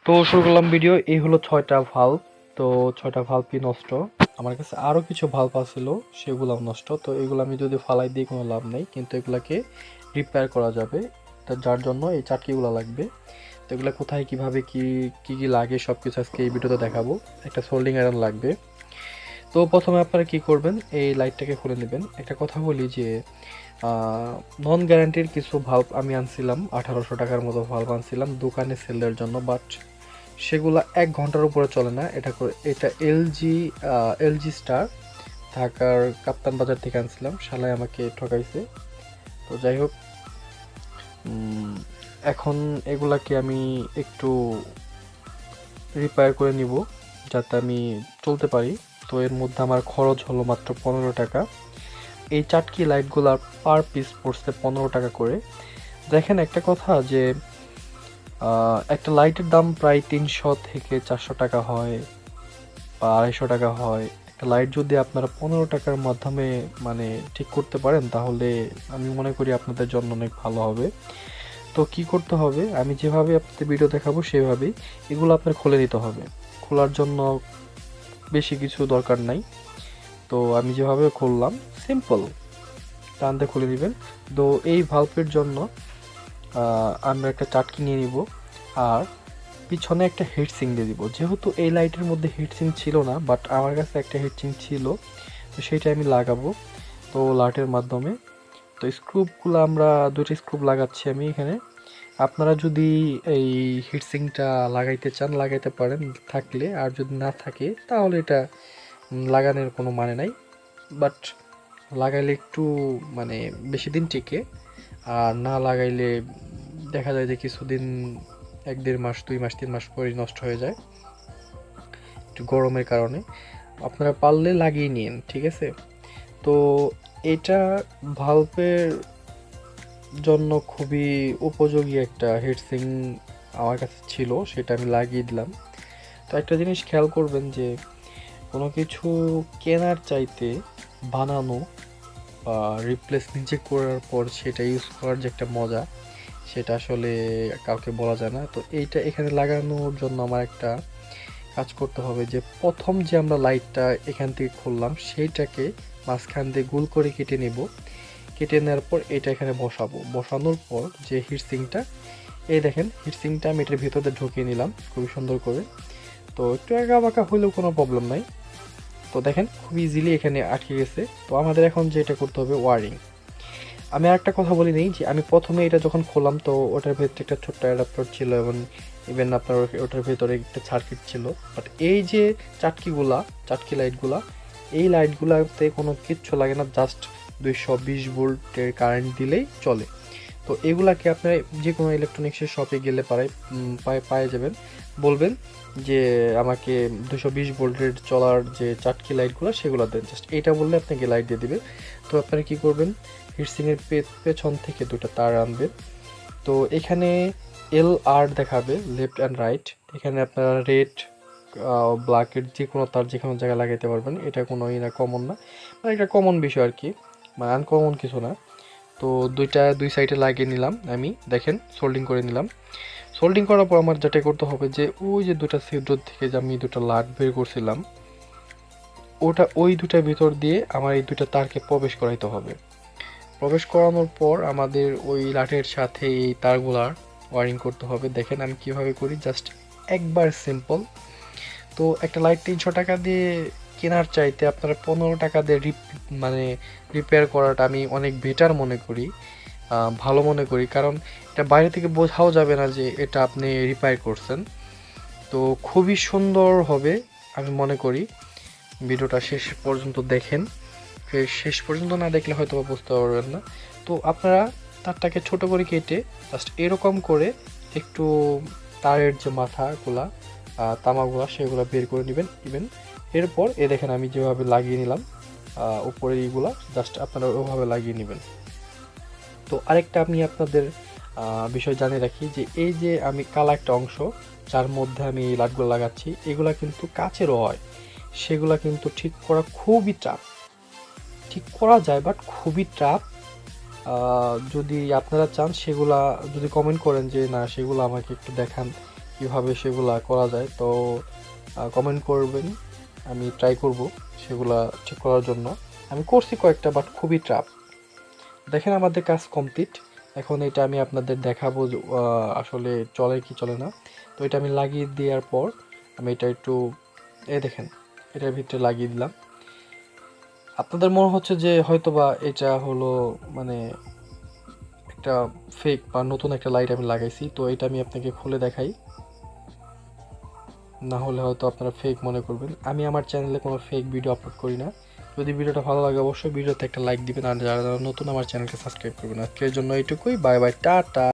তো শুরু করলাম ভিডিও। এই হলো 6টা ভাল্ব। তো 6টা ভাল্বই নষ্ট। আমার কাছে আরও কিছু ভাল্ব আছিল, সেগুলাও নষ্ট। তো এগুলো আমি যদি ফালাই দিই কোনো লাভ নেই, কিন্তু এগুলাকে রিপেয়ার করা যাবে। তো যার জন্য এই চাটকিগুলো লাগবে। তো এগুলো কোথায় কীভাবে কী লাগে সব কিছু আজকে এই ভিডিওতে দেখাবো। একটা সোল্ডিং আয়রন লাগবে। তো প্রথমে আপনারা কি করবেন, এই লাইটটাকে খুলে নেবেন। একটা কথা বলি যে নন গ্যারান্টির কিছু ভাল্ব আমি আনছিলাম, 1800 টাকার মতো ভাল্ব আনছিলাম দোকানে সেলের জন্য, বাট সেগুলা 1 ঘন্টার উপরে চলে না। এটা এলজি স্টার ঢাকার কাপ্তান বাজার থেকে আনছিলাম, শালায় আমাকে ঠকাইছে। তো যাই হোক, এখন এগুলাকে আমি একটু রিপেয়ার করে নিব যাতে আমি চলতে পারি। তো এর মধ্যে আমার খরচ হলো মাত্র 15 টাকা। এই চাটকি লাইটগুলার পার পিস পড়ছে 15 টাকা করে। দেখেন একটা কথা যে একটা লাইটের দাম প্রায় 300 থেকে 400 টাকা হয় বা 250 টাকা হয়। একটা লাইট যদি আপনারা 15 টাকার মাধ্যমে মানে ঠিক করতে পারেন, তাহলে আমি মনে করি আপনাদের জন্য অনেক ভালো হবে। তো কি করতে হবে, আমি যেভাবে আপনাদের ভিডিও দেখাবো সেভাবেই এগুলো আপনার খুলে নিতে হবে। খোলার জন্য বেশি কিছু দরকার নাই। তো আমি যেভাবে খুললাম, সিম্পল টান দিয়ে খুলে নেবেন। তো এই ভাল্বের জন্য আমরা একটা চাটকি নিয়ে নিব, আর পিছনে একটা হিটসিং দিয়ে দিব। যেহেতু এই লাইটের মধ্যে হিটসিং ছিল না, বাট আমার কাছে একটা হিটসিং ছিল, তো সেইটা আমি লাগাবো তো লাইটের মাধ্যমে। তো স্ক্রুপগুলো আমরা 2টি স্ক্রুপ লাগাচ্ছি আমি এখানে। আপনারা যদি এই হিটসিংটা লাগাইতে চান লাগাইতে পারেন থাকলে, আর যদি না থাকে তাহলে এটা লাগানোর কোনো মানে নাই। বাট লাগাইলে একটু মানে বেশি দিন টিকে, আর না লাগাইলে দেখা যায় যে কিছুদিন 1-1.5 মাস 2 মাস 3 মাস পরেই নষ্ট হয়ে যায় একটু গরমের কারণে। আপনারা পারলে লাগিয়ে নিন, ঠিক আছে। তো এটা ভাল্বের জন্য খুবই উপযোগী একটা হিটসিং আমার কাছে ছিল, সেটা আমি লাগিয়ে দিলাম। তো একটা জিনিস খেয়াল করবেন যে কোনো কিছু কেনার চাইতে বানানো বা রিপ্লেস নিজে করার পর সেটা ইউজ করার যে একটা মজা, সেটা আসলে কাউকে বলা যায় না। তো এইটা এখানে লাগানোর জন্য আমার একটা কাজ করতে হবে যে প্রথম যে আমরা লাইটটা এখান থেকে খুললাম সেইটাকে মাঝখান দিয়ে গোল করে কেটে নেব। কেটে নেওয়ার পর এটা এখানে বসাবো। বসানোর পর যে হিটসিংটা, এই দেখেন হিটসিংটা আমি এটার ভিতরে ঢুকিয়ে নিলাম খুবই সুন্দর করে। তো একটু একা বাঁকা হলেও কোনো প্রবলেম নাই। তো দেখেন খুব ইজিলি এখানে আটকে গেছে। তো আমাদের এখন যেটা করতে হবে ওয়ারিং। আমি আরেকটা কথা বলি নেই যে আমি প্রথমে এটা যখন খোলাম তো ওটার ভেতরে একটা ছোট্ট অ্যাডাপ্টার ছিল, এবং ইভেন আপনার ওটার ভেতরে একটা সার্কিট ছিল। বাট এই যে চাটকি লাইটগুলা, এই লাইটগুলাতে কোনো কিচ্ছু লাগে না, জাস্ট 220 ভোল্টের কারেন্ট দিলেই চলে। তো এগুলাকে আপনারা যে কোনো ইলেকট্রনিক্সের শপে গেলে পায়ে যাবেন, বলবেন যে আমাকে 220 ভোল্টের চলার যে চাটকি লাইটগুলো সেগুলো দেন, জাস্ট এইটা বললে আপনাকে লাইট দিয়ে দিবে। তো আপনারা কী করবেন, হিটসিংয়ের পেছন থেকে 2টা তার আনবেন। তো এখানে LR দেখাবে, লেফট অ্যান্ড রাইট। এখানে আপনারা রেড ব্ল্যাকের যে কোনো তার যে কোনো জায়গায় লাগাইতে পারবেন, এটা কোনো কমন না, মানে একটা কমন বিষয় আর কি, মানে আনকমন কিছু না। তো দুই সাইডে লাগিয়ে নিলাম আমি, দেখেন সোল্ডিং করে নিলাম। সোল্ডিং করার পর আমার যেটা করতে হবে যে ওই যে 2টা ছিদ্র থেকে যে আমি 2টা লাট বের করছিলাম, ওই 2টার ভিতর দিয়ে আমার এই 2টা তারকে প্রবেশ করাইতে হবে। প্রবেশ করানোর পর আমাদের ওই লাটের সাথে এই তারগুলার ওয়ারিং করতে হবে। দেখেন আমি কিভাবে করি, জাস্ট একবার সিম্পল। তো একটা লাইট 300 টাকা দিয়ে কেনার চাইতে আপনারা 15 টাকা দিয়ে রিপেয়ার করাটা আমি অনেক বেটার মনে করি, ভালো মনে করি। কারণ এটা বাইরে থেকে বোঝাও যাবে না যে এটা আপনি রিপেয়ার করছেন। তো খুবই সুন্দর হবে আমি মনে করি। ভিডিওটা শেষ পর্যন্ত দেখেন, শেষ পর্যন্ত না দেখলে হয়তো বুঝতে পারবেন না। তো আপনারা তারটাকে ছোট করে কেটে জাস্ট এরকম করে একটু তারের যে মাথাগুলা তামাগুলা সেগুলো বের করে নেবেন। এরপর দেখেন আমি যেভাবে লাগিয়ে নিলাম উপরে এইগুলা, জাস্ট আপনারা ওভাবে লাগিয়ে নেবেন। তো আরেকটা আমি আপনাদের বিষয় জানিয়ে রাখি যে এই যে আমি কালা একটা অংশ যার মধ্যে আমি এই লাইটগুলো লাগাচ্ছি, এগুলা কিন্তু কাচেরও হয়, সেগুলা কিন্তু ঠিক করা খুবই টাফ। ঠিক করা যায় বাট খুবই টাফ। যদি আপনারা চান সেগুলা যদি কমেন্ট করেন যে না সেগুলো আমাকে একটু দেখান কীভাবে সেগুলা করা যায়। তো কমেন্ট করবেন, আমি ট্রাই করব সেগুলা ঠিক করার জন্য। আমি করছি কয়েকটা, বাট খুবই টাফ। দেখেন আমাদের কাজ কমপ্লিট। এখন এটা আমি আপনাদের দেখাবো যে আসলে চলে কি চলে না। তো এটা আমি লাগিয়ে দেওয়ার পর আমি এটা একটু দেখেন এটার ভিতরে লাগিয়ে দিলাম। আপনাদের মনে হচ্ছে যে হয়তোবা এটা হলো মানে একটা ফেক বা নতুন একটা লাইট আমি লাগাইছি। তো এটা আমি আপনাকে খুলে দেখাই, না হলে হয়তো আপনারা ফেক মনে করবেন। আমি আমার চ্যানেলে কোনো ফেক ভিডিও আপলোড করি না। যদি ভিডিওটা ভালো লাগে অবশ্যই ভিডিওতে একটা লাইক দিবেন, আর যারা যারা নতুন আমার চ্যানেলকে সাবস্ক্রাইব করবেন। আজকের জন্য এইটুকুই, বাই বাই, টাটা।